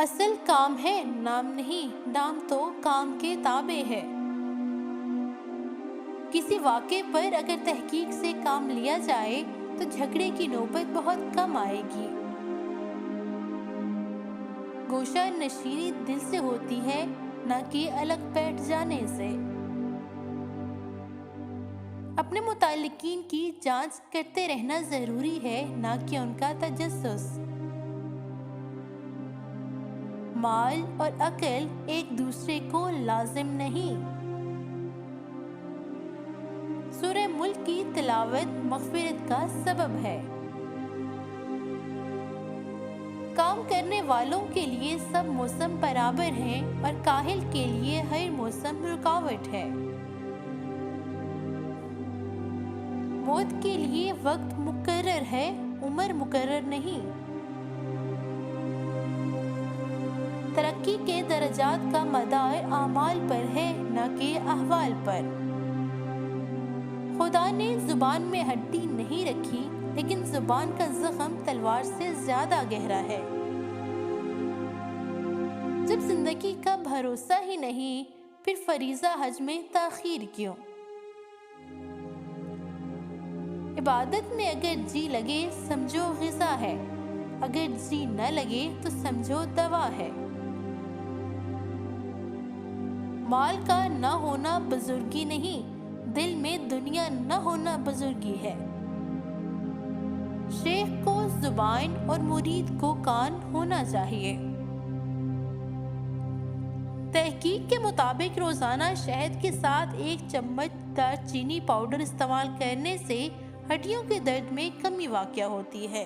اصل کام ہے نام نہیں، نام تو کام کے تابع ہے۔ کسی واقعے پر اگر تحقیق سے کام لیا جائے تو جھگڑے کی نوبت بہت کم آئے گی۔ گوشہ نشینی دل سے ہوتی ہے، نہ کہ الگ بیٹھ جانے سے۔ اپنے متعلقین کی جانچ کرتے رہنا ضروری ہے، نہ کہ ان کا تجسس۔ مال اور عقل ایک دوسرے کو لازم نہیں۔ سورہ ملک کی تلاوت مغفرت کا سبب ہے۔ کام کرنے والوں کے لیے سب موسم برابر ہیں اور کاہل کے لیے ہر موسم رکاوٹ ہے۔ موت کے لیے وقت مقرر ہے، عمر مقرر نہیں۔ ترقی کے درجات کا مدار اعمال پر ہے، نہ کہ احوال پر۔ خدا نے زبان میں ہڈی نہیں رکھی، لیکن زبان کا زخم تلوار سے زیادہ گہرا ہے۔ جب زندگی کا بھروسہ ہی نہیں، پھر فریضہ حج میں تاخیر کیوں؟ عبادت میں اگر جی لگے سمجھو غذا ہے، اگر جی نہ لگے تو سمجھو دوا ہے۔ مال کا نہ ہونا بزرگی نہیں، دل میں دنیا نہ ہونا بزرگی ہے۔ شیخ کو زبان اور مرید کو کان ہونا چاہیے۔ تحقیق کے مطابق روزانہ شہد کے ساتھ 1 چمچ دار چینی پاؤڈر استعمال کرنے سے ہڈیوں کے درد میں کمی واقع ہوتی ہے۔